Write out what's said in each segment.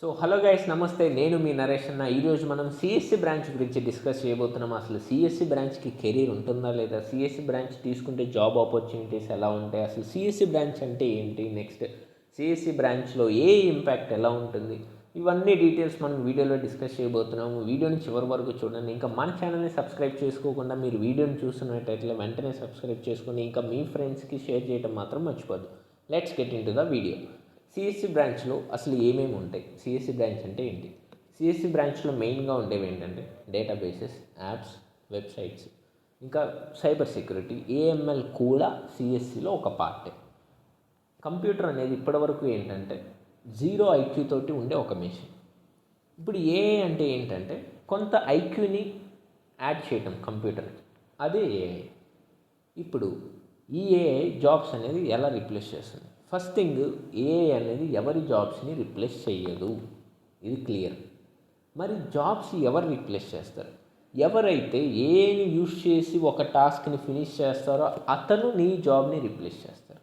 Hello guys, నమస్తే. నేను మీ నరేష్ అన్న. ఈరోజు మనం సిఎస్సి బ్రాంచ్ గురించి డిస్కస్ చేయబోతున్నాం. అసలు సిఎస్సి బ్రాంచ్కి కెరీర్ ఉంటుందా లేదా, సిఎస్సి బ్రాంచ్ తీసుకుంటే జాబ్ ఆపర్చునిటీస్ ఎలా ఉంటాయి, అసలు సిఎస్సి బ్రాంచ్ అంటే ఏంటి, నెక్స్ట్ సిఎస్సి బ్రాంచ్లో ఏ ఇంపాక్ట్ ఎలా ఉంటుంది, ఇవన్నీ డీటెయిల్స్ మనం వీడియోలో డిస్కస్ చేయబోతున్నాము. వీడియోని చివరి వరకు చూడండి. ఇంకా మన ఛానల్ని సబ్స్క్రైబ్ చేసుకోకుండా మీరు వీడియోని చూస్తున్నట్టయితే వెంటనే సబ్స్క్రైబ్ చేసుకొని ఇంకా మీ ఫ్రెండ్స్కి షేర్ చేయడం మాత్రం మర్చిపోద్దు. Let's get into the video. CSE బ్రాంచ్లో అసలు ఏమేమి ఉంటాయి, సిఎస్సి బ్రాంచ్ అంటే ఏంటి? సిఎస్సి బ్రాంచ్లో మెయిన్గా ఉండేవి ఏంటంటే డేటాబేసెస్, యాప్స్, వెబ్సైట్స్, ఇంకా సైబర్ సెక్యూరిటీ, ఏఎంఎల్ కూడా సిఎస్సిలో ఒక పార్టే. కంప్యూటర్ అనేది ఇప్పటివరకు ఏంటంటే జీరో ఐక్యూ తోటి ఉండే ఒక మెషిన్. ఇప్పుడు ఏఐ అంటే ఏంటంటే కొంత ఐక్యూని యాడ్ చేయటం కంప్యూటర్కి, అదే ఏఐ. ఇప్పుడు ఈ ఏఐ జాబ్స్ అనేది ఎలా రీప్లేస్ చేస్తుంది? ఫస్ట్ థింగ్, ఏఐ అనేది ఎవరి జాబ్స్ని రీప్లేస్ చేయదు, ఇది క్లియర్. మరి జాబ్స్ ఎవరు రీప్లేస్ చేస్తారు? ఎవరైతే ఏఐని యూజ్ చేసి ఒక టాస్క్ని ఫినిష్ చేస్తారో అతను నీ జాబ్ని రీప్లేస్ చేస్తారు.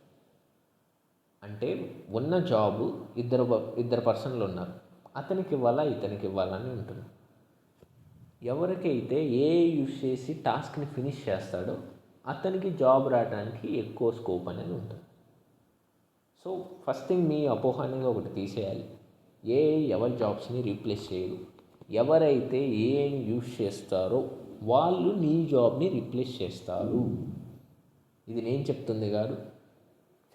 అంటే ఉన్న జాబు ఇద్దరు పర్సన్లు ఉన్నారు, అతనికి ఇవ్వాలా ఇతనికి ఇవ్వాలని ఉంటుంది. ఎవరికైతే ఏఐ యూజ్ చేసి టాస్క్ని ఫినిష్ చేస్తాడో అతనికి జాబ్ రావడానికి ఎక్కువ స్కోప్ అనేది ఉంటుంది. సో ఫస్ట్ థింగ్, మీ అపోహ అనేది ఒకటి తీసేయాలి. ఏఐ ఎవరి జాబ్స్ని రీప్లేస్ చేయదు. ఎవరైతే ఏఐని యూజ్ చేస్తారో వాళ్ళు నీ జాబ్ని రీప్లేస్ చేస్తారు. ఇది నేను చెప్తుంది కాదు,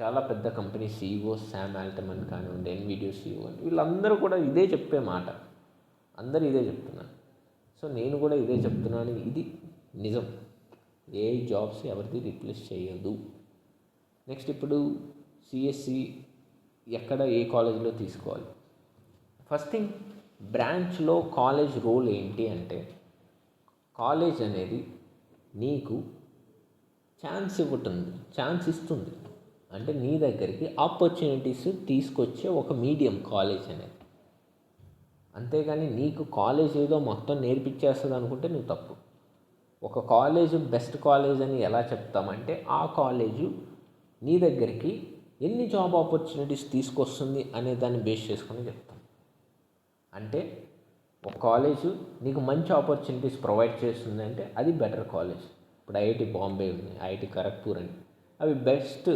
చాలా పెద్ద కంపెనీ సీఈఓ శామ్ ఆల్ట్మన్ కానివ్వండి, ఎన్విడియో సీఈఓ, వీళ్ళందరూ కూడా ఇదే చెప్పే మాట. అందరూ ఇదే చెప్తున్నారు. సో నేను కూడా ఇదే చెప్తున్నాను, ఇది నిజం. ఏఐ జాబ్స్ ఎవరిది రీప్లేస్ చేయదు. నెక్స్ట్, ఇప్పుడు సిఎస్సి ఎక్కడ ఏ కాలేజ్లో తీసుకోవాలి? ఫస్ట్ థింగ్, బ్రాంచ్లో కాలేజ్ రోల్ ఏంటి అంటే, కాలేజ్ అనేది నీకు ఛాన్స్ ఇస్తుంది. అంటే నీ దగ్గరికి ఆపర్చునిటీస్ తీసుకొచ్చే ఒక మీడియం కాలేజ్ అనేది. అంతేగాని నీకు కాలేజ్ ఏదో మొత్తం నేర్పించేస్తుంది అనుకుంటే నువ్వు తప్పు. ఒక కాలేజ్ బెస్ట్ కాలేజ్ అని ఎలా చెప్తామంటే, ఆ కాలేజు నీ దగ్గరికి ఎన్ని జాబ్ ఆపర్చునిటీస్ తీసుకొస్తుంది అనే దాన్ని బేస్ చేసుకొని చెప్తాం. అంటే ఒక కాలేజు నీకు మంచి ఆపర్చునిటీస్ ప్రొవైడ్ చేస్తుంది అంటే అది బెటర్ కాలేజ్. ఇప్పుడు ఐఐటి బాంబే ఉంది, ఐఐటి ఖరగ్పూర్ అని, అవి బెస్ట్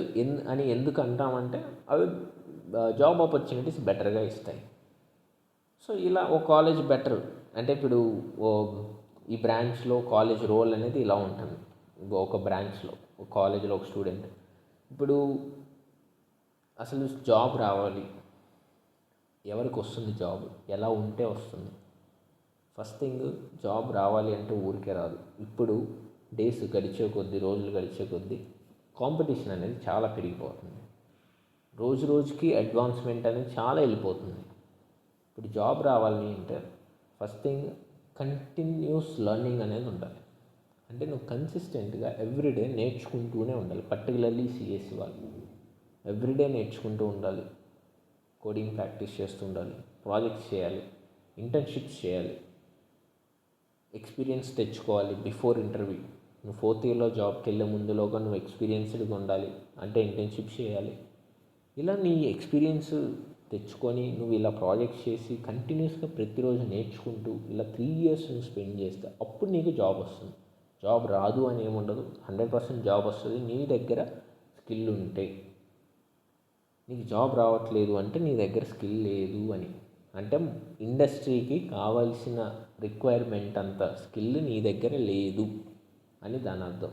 అని ఎందుకు అంటామంటే అవి జాబ్ ఆపర్చునిటీస్ బెటర్గా ఇస్తాయి. సో ఇలా ఒక కాలేజ్ బెటర్ అంటే, ఇప్పుడు ఈ బ్రాంచ్లో కాలేజ్ రోల్ అనేది ఇలా ఉంటుంది. ఒక బ్రాంచ్లో ఒక కాలేజీలో ఒక స్టూడెంట్ ఇప్పుడు అసలు జాబ్ రావాలి, ఎవరికి వస్తుంది జాబ్, ఎలా ఉంటే వస్తుంది? ఫస్ట్ థింగ్, జాబ్ రావాలి అంటే ఊరికే రాదు. ఇప్పుడు డేస్ గడిచే కొద్దీ, రోజులు గడిచే కొద్దీ కాంపిటీషన్ అనేది చాలా పెరిగిపోతుంది. రోజుకి అడ్వాన్స్మెంట్ అనేది చాలా వెళ్ళిపోతుంది. ఇప్పుడు జాబ్ రావాలి అంటే ఫస్ట్ థింగ్ కంటిన్యూస్ లెర్నింగ్ అనేది ఉండాలి. అంటే నువ్వు కన్సిస్టెంట్గా ఎవ్రీడే నేర్చుకుంటూనే ఉండాలి. పర్టికులర్లీ సిఎస్సి వాళ్ళు ఎవ్రీడే నేర్చుకుంటూ ఉండాలి. కోడింగ్ ప్రాక్టీస్ చేస్తూ ఉండాలి, ప్రాజెక్ట్స్ చేయాలి, ఇంటర్న్షిప్స్ చేయాలి, ఎక్స్పీరియన్స్ తెచ్చుకోవాలి బిఫోర్ ఇంటర్వ్యూ. నువ్వు 4th ఇయర్లో జాబ్కి వెళ్ళే ముందులోగా నువ్వు ఎక్స్పీరియన్స్డ్గా ఉండాలి, అంటే ఇంటర్న్షిప్స్ చేయాలి. ఇలా నీ ఎక్స్పీరియన్స్ తెచ్చుకొని నువ్వు ఇలా ప్రాజెక్ట్స్ చేసి కంటిన్యూస్గా ప్రతిరోజు నేర్చుకుంటూ ఇలా 3 years నువ్వు స్పెండ్ చేస్తే అప్పుడు నీకు జాబ్ వస్తుంది. జాబ్ రాదు అని ఏముండదు, 100% జాబ్ వస్తుంది నీ దగ్గర స్కిల్ ఉంటే. నీకు జాబ్ రావట్లేదు అంటే నీ దగ్గర స్కిల్ లేదు అని, అంటే ఇండస్ట్రీకి కావాల్సిన రిక్వైర్మెంట్ అంత స్కిల్ నీ దగ్గర లేదు అని దాని అర్థం.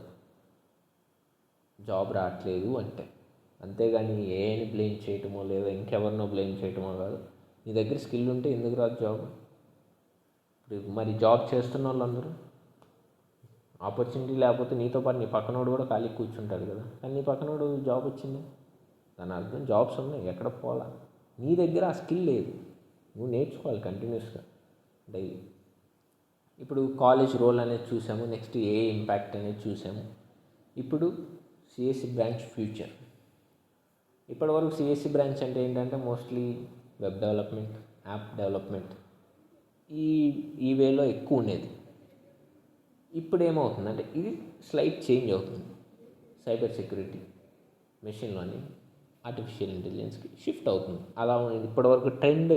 జాబ్ రావట్లేదు అంటే, అంతేగాని ఏఐని బ్లేమ్ చేయటమో లేదా ఇంకెవరినో బ్లేమ్ చేయటమో కాదు. నీ దగ్గర స్కిల్ ఉంటే ఎందుకు రాదు జాబ్? ఇప్పుడు మరి జాబ్ చేస్తున్న వాళ్ళందరూ ఆపర్చునిటీ లేకపోతే నీతో పాటు నీ పక్కనోడు కూడా ఖాళీ కూర్చుంటాడు కదా, కానీ నీ పక్కనోడు జాబ్ వచ్చింది, దాని అర్థం జాబ్స్ ఉన్నాయి, ఎక్కడ పోలా. నీ దగ్గర ఆ స్కిల్ లేదు, నువ్వు నేర్చుకోవాలి కంటిన్యూస్గా డైలీ. ఇప్పుడు కాలేజ్ రోల్ అనేది చూసాము, నెక్స్ట్ ఏ ఇంపాక్ట్ అనేది చూసాము. ఇప్పుడు సిఎస్సి బ్రాంచ్ ఫ్యూచర్. ఇప్పటివరకు సిఎస్సి బ్రాంచ్ అంటే ఏంటంటే mostly web development, app development, ఈ వేలో ఎక్కువ ఉండేది. ఇప్పుడు ఏమవుతుందంటే ఇది స్లైట్ చేంజ్ అవుతుంది. Cyber security, machine learning, artificial ఇంటెలిజెన్స్కి షిఫ్ట్ అవుతుంది. అలా ఇప్పటివరకు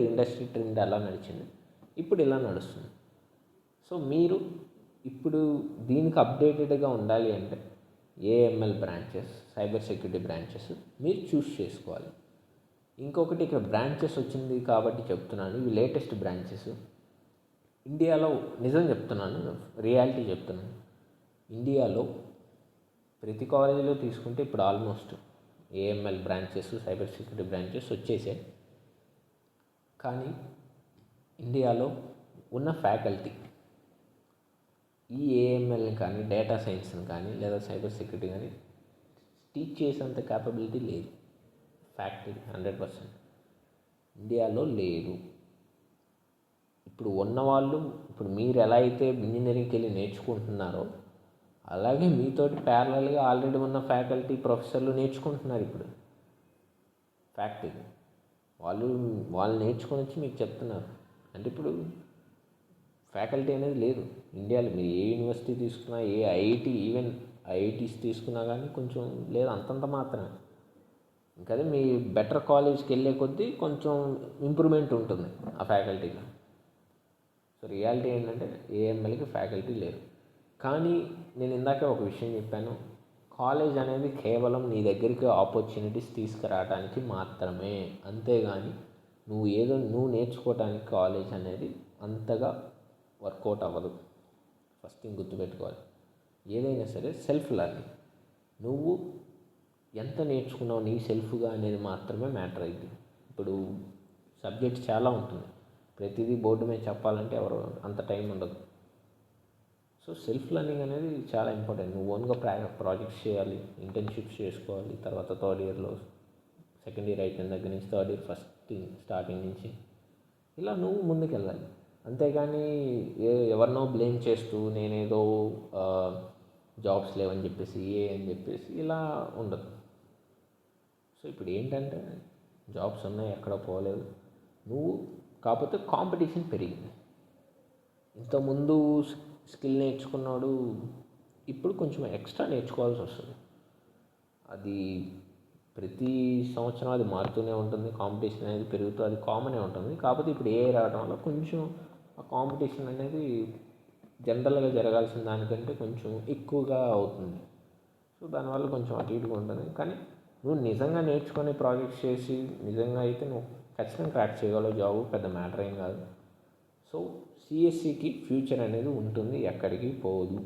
ఇండస్ట్రీ ట్రెండ్ అలా నడిచింది, ఇప్పుడు ఇలా నడుస్తుంది. సో మీరు ఇప్పుడు దీనికి అప్డేటెడ్గా ఉండాలి అంటే AML branches, cyber security branches మీరు చూస్ చేసుకోవాలి. ఇంకొకటి, ఇక్కడ బ్రాంచెస్ వచ్చింది కాబట్టి చెప్తున్నాను, ఇవి లేటెస్ట్ బ్రాంచెస్. ఇండియాలో నిజం చెప్తున్నాను, రియాలిటీ చెప్తున్నాను, ఇండియాలో ప్రతి కాలేజీలో తీసుకుంటే ఇప్పుడు almost AML branches, cyber security branches వచ్చేసాయి. కానీ ఇండియాలో ఉన్న ఫ్యాకల్టీ ఈ ఏఎంఎల్ని కానీ, డేటా సైన్స్ని కానీ, లేదా సైబర్ సెక్యూరిటీ కానీ టీచ్ చేసేంత క్యాపబిలిటీ లేదు. ఫ్యాక్ట్ ఇది, 100% ఇండియాలో లేదు. ఇప్పుడు ఉన్నవాళ్ళు, ఇప్పుడు మీరు ఎలా అయితే ఇంజనీరింగ్కి వెళ్ళి నేర్చుకుంటున్నారో అలాగే మీతోటి ప్యారలల్గా ఆల్రెడీ ఉన్న ఫ్యాకల్టీ, ప్రొఫెసర్లు నేర్చుకుంటున్నారు ఇప్పుడు. ఫ్యాక్ట్ ఇది. వాళ్ళు నేర్చుకొని వచ్చి మీకు చెప్తున్నారు. అంటే ఇప్పుడు ఫ్యాకల్టీ అనేది లేదు ఇండియాలో. మీరు ఏ యూనివర్సిటీ తీసుకున్నా, ఏ ఐఐటి, ఈవెన్ ఐఐటీస్ తీసుకున్నా కానీ కొంచెం లేదు, అంతంత మాత్రమే. ఇంకా మీ బెటర్ కాలేజ్కి వెళ్ళే కొద్దీ కొంచెం ఇంప్రూవ్మెంట్ ఉంటుంది ఆ ఫ్యాకల్టీలో. సో రియాలిటీ ఏంటంటే ఏఎంఎల్కి ఫ్యాకల్టీ లేరు. కానీ నేను ఇందాక ఒక విషయం చెప్పాను, కాలేజ్ అనేది కేవలం నీ దగ్గరికి ఆపర్చునిటీస్ తీసుకురావడానికి మాత్రమే, అంతేగాని నువ్వు నేర్చుకోవడానికి కాలేజ్ అనేది అంతగా వర్కౌట్ అవ్వదు. ఫస్ట్ థింగ్ గుర్తుపెట్టుకోవాలి, ఏదైనా సరే సెల్ఫ్ లెర్నింగ్. నువ్వు ఎంత నేర్చుకున్నావు నీ సెల్ఫ్గా అనేది మాత్రమే మ్యాటర్ అయింది. ఇప్పుడు సబ్జెక్ట్స్ చాలా ఉంటుంది, ప్రతిదీ బోర్డు మీద చెప్పాలంటే ఎవరు అంత టైం ఉండదు. సో సెల్ఫ్ లెర్నింగ్ అనేది చాలా ఇంపార్టెంట్. నువ్వు ఓన్గా ప్రాజెక్ట్స్ చేయాలి, ఇంటర్న్షిప్స్ చేసుకోవాలి. తర్వాత థర్డ్ ఇయర్లో, సెకండ్ ఇయర్ అయిపోయిన దగ్గర నుంచి థర్డ్ ఇయర్ స్టార్టింగ్ నుంచి ఇలా నువ్వు ముందుకెళ్ళాలి. అంతేగాని ఎవరినో బ్లేమ్ చేస్తూ నేనేదో జాబ్స్ లేవని చెప్పేసి అని చెప్పేసి ఇలా ఉండదు. సో ఇప్పుడు ఏంటంటే జాబ్స్ ఉన్నాయి, ఎక్కడ పోలేదు నువ్వు, కాకపోతే కాంపిటీషన్ పెరిగింది. ఇంతకుముందు స్కిల్ నేర్చుకున్నాడు, ఇప్పుడు కొంచెం ఎక్స్ట్రా నేర్చుకోవాల్సి వస్తుంది. అది ప్రతి సంవత్సరం అది మారుతూనే ఉంటుంది, కాంపిటీషన్ అనేది పెరుగుతూ అది కామనే ఉంటుంది. కాకపోతే ఇప్పుడు ఏ రావడం వల్ల కొంచెం ఆ కాంపిటీషన్ అనేది జనరల్గా జరగాల్సిన దానికంటే కొంచెం ఎక్కువగా అవుతుంది. సో దానివల్ల కొంచెం అటు ఇటుగా ఉంటుంది. కానీ నువ్వు నిజంగా నేర్చుకునే ప్రాజెక్ట్స్ చేసి నిజంగా అయితే నువ్వు ఖచ్చితంగా క్రాక్ చేయగలవు జాబ్, పెద్ద మ్యాటర్ ఏం కాదు. సో సిఎస్సికి ఫ్యూచర్ అనేది ఉంటుంది, ఎక్కడికి పోదు.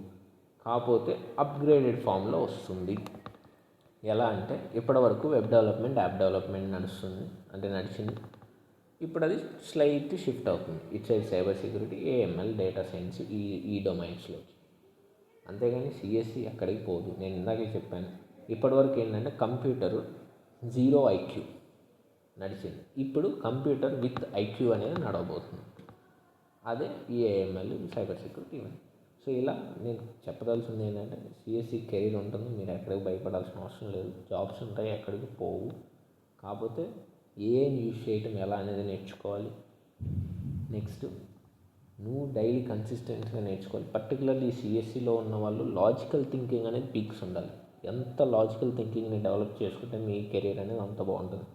కాకపోతే అప్గ్రేడెడ్ ఫామ్లో వస్తుంది. ఎలా అంటే ఇప్పటివరకు వెబ్ డెవలప్మెంట్, యాప్ డెవలప్మెంట్ నడిచింది. ఇప్పుడు అది స్లైట్ షిఫ్ట్ అవుతుంది ఇటు side cyber security, AML, data science, ఈ డొమైన్స్లోకి. అంతేగాని సిఎస్సి ఎక్కడికి పోదు. నేను ఇందాకే చెప్పాను, ఇప్పటివరకు ఏంటంటే కంప్యూటర్ 0 IQ నడిచింది. ఇప్పుడు కంప్యూటర్ విత్ ఐక్యూ అనేది నడవబోతుంది. అదే ఈ ఏఎంఎల్, సైబర్ సెక్యూరిటీ ఇవన్నీ. సో ఇలా నేను చెప్పదలుచుంది ఏంటంటే సిఎస్సి కెరీర్ ఉంటుంది, మీరు ఎక్కడికి భయపడాల్సిన అవసరం లేదు. జాబ్స్ ఉంటాయి, ఎక్కడికి పోవు. కాకపోతే ఏం యూజ్ చేయటం ఎలా అనేది నేర్చుకోవాలి. నెక్స్ట్ నువ్వు డైలీ కన్సిస్టెంట్గా నేర్చుకోవాలి. పర్టికులర్లీ సిఎస్సిలో ఉన్న వాళ్ళు లాజికల్ థింకింగ్ అనేది పీక్స్ ఉండాలి. ఎంత లాజికల్ థింకింగ్ని డెవలప్ చేసుకుంటే మీ కెరీర్ అనేది అంత బాగుంటుంది.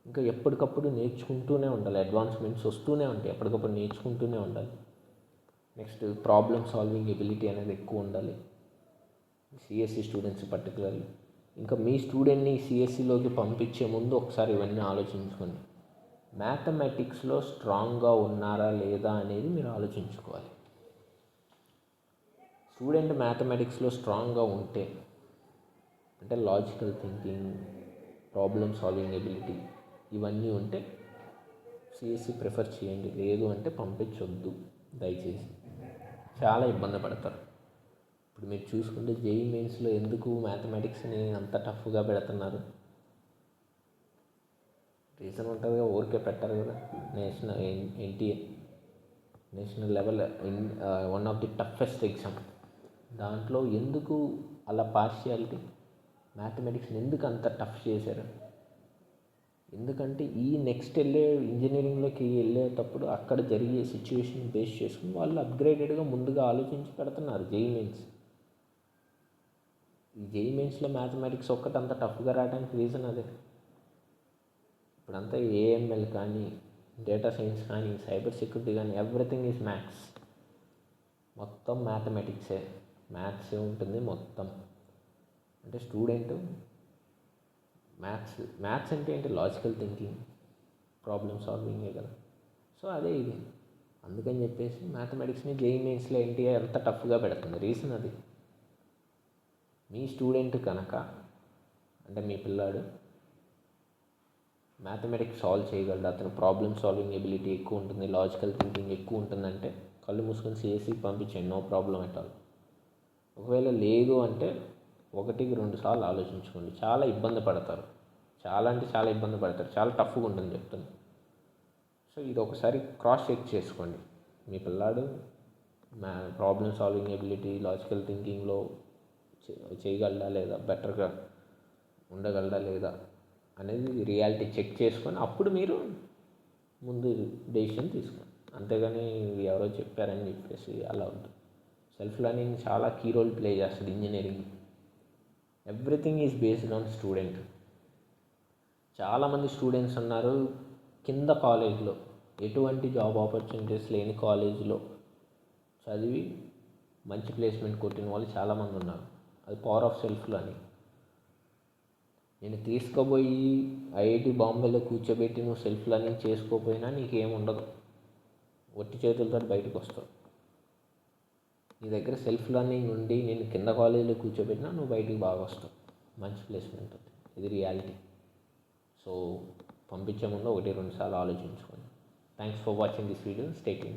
ఇంకా ఎప్పటికప్పుడు నేర్చుకుంటూనే ఉండాలి, అడ్వాన్స్మెంట్స్ వస్తూనే ఉంటాయి, ఎప్పటికప్పుడు నేర్చుకుంటూనే ఉండాలి. నెక్స్ట్ ప్రాబ్లమ్ సాల్వింగ్ ఎబిలిటీ అనేది ఎక్కువ ఉండాలి సిఎస్సి స్టూడెంట్స్ పర్టికులర్లీ. ఇంకా మీ స్టూడెంట్ని సిఎస్సిలోకి పంపించే ముందు ఒకసారి ఇవన్నీ ఆలోచించుకోండి. మ్యాథమెటిక్స్లో స్ట్రాంగ్గా ఉన్నారా లేదా అనేది మీరు ఆలోచించుకోవాలి. స్టూడెంట్ మ్యాథమెటిక్స్లో స్ట్రాంగ్గా ఉంటే, అంటే logical thinking, problem solving ability ఇవన్నీ ఉంటే సిఎస్సి ప్రిఫర్ చేయండి. లేదు అంటే పంపించొద్దు దయచేసి, చాలా ఇబ్బంది పడతారు. ఇప్పుడు మీరు చూసుకుంటే జేఈఈ మెయిన్స్లో ఎందుకు మ్యాథమెటిక్స్ని అంత టఫ్గా పెడుతున్నారు? రీజన్ ఉంటుంది కదా, ఊరికే పెట్టారు కదా. NTA national level one of the toughest exam, దాంట్లో ఎందుకు అలా పార్షియాలిటీ? మ్యాథమెటిక్స్ని ఎందుకు అంత టఫ్ చేశారు? ఎందుకంటే ఈ నెక్స్ట్ ఇంజనీరింగ్లోకి వెళ్ళేటప్పుడు అక్కడ జరిగే సిచ్యువేషన్ బేస్ చేసుకుని వాళ్ళు అప్గ్రేడెడ్గా ముందుగా ఆలోచించి పెడుతున్నారు జేఈఈ మెయిన్స్. ఈ జేఈఈ మెయిన్స్లో మ్యాథమెటిక్స్ ఒక్కటి అంత టఫ్గా రావడానికి రీజన్ అదే. ఇప్పుడంతా ఏఎంఎల్ కానీ, డేటా సైన్స్ కానీ, సైబర్ సెక్యూరిటీ కానీ, ఎవ్రీథింగ్ ఈజ్ మ్యాథ్స్. మొత్తం మ్యాథమెటిక్సే, మ్యాథ్సే ఉంటుంది మొత్తం. అంటే స్టూడెంట్ మ్యాథ్స్ అంటే ఏంటి? లాజికల్ థింకింగ్, ప్రాబ్లమ్ సాల్వింగే కదా. సో అదే ఇది. అందుకని చెప్పేసి మ్యాథమెటిక్స్ని జేఈఈ మెయిన్స్లో ఎన్టీఏ ఎంత టఫ్గా పెడుతుంది. రీజన్ అది. మీ స్టూడెంట్ కనుక, అంటే మీ పిల్లాడు మ్యాథమెటిక్స్ సాల్వ్ చేయగలడు, అతను ప్రాబ్లమ్ సాల్వింగ్ ఎబిలిటీ ఎక్కువ ఉంటుంది, లాజికల్ థింకింగ్ ఎక్కువ ఉంటుందంటే కళ్ళు మూసుకొని సిఎస్సికి పంపించండి, నో ప్రాబ్లం ఎట్ ఆల్. ఒకవేళ లేదు అంటే 1-2 సార్లు ఆలోచించుకోండి. చాలా ఇబ్బంది పడతారు, చాలా అంటే చాలా ఇబ్బంది పడతారు, చాలా టఫ్గా ఉంటుంది చెప్తాను. సో ఇది ఒకసారి క్రాస్ చెక్ చేసుకోండి. మీ పిల్లాడు ప్రాబ్లమ్ సాల్వింగ్ ఎబిలిటీ, లాజికల్ థింకింగ్లో చేయగలడా లేదా, బెటర్గా ఉండగలడా లేదా అనేది రియాలిటీ చెక్ చేసుకొని అప్పుడు మీరు ముందు డెసిషన్ తీసుకోండి. అంతేగాని ఎవరో చెప్పారని చెప్పేసి అలా ఉంటుంది. సెల్ఫ్ లెర్నింగ్ చాలా కీ రోల్ ప్లే చేస్తుంది engineering. Everything is based on student. చాలామంది స్టూడెంట్స్ ఉన్నారు కింద కాలేజ్లో, ఎటువంటి జాబ్ ఆపర్చునిటీస్ లేని కాలేజీలో చదివి మంచి ప్లేస్మెంట్ కొట్టిన వాళ్ళు చాలామంది ఉన్నారు. అది పవర్ ఆఫ్ సెల్ఫ్ లెర్నింగ్. నేను తీసుకుపోయి ఐఐటి బాంబేలో కూర్చోబెట్టి నువ్వు సెల్ఫ్ లెర్నింగ్ చేసుకోకపోయినా నీకేముండదు, ఒట్టి చేతులతో బయటకు వస్తావు. నీ దగ్గర సెల్ఫ్ లెర్నింగ్ ఉండి నేను కింద కాలేజీలో కూర్చోబెట్టినా నువ్వు బయటికి బాగా వస్తావు, మంచి ప్లేస్మెంట్ ఉంటుంది. ఇది రియాలిటీ. సో పంపించే ముందు 1-2 సార్లు ఆలోచించుకోండి. Thanks for watching this video. Stay tuned.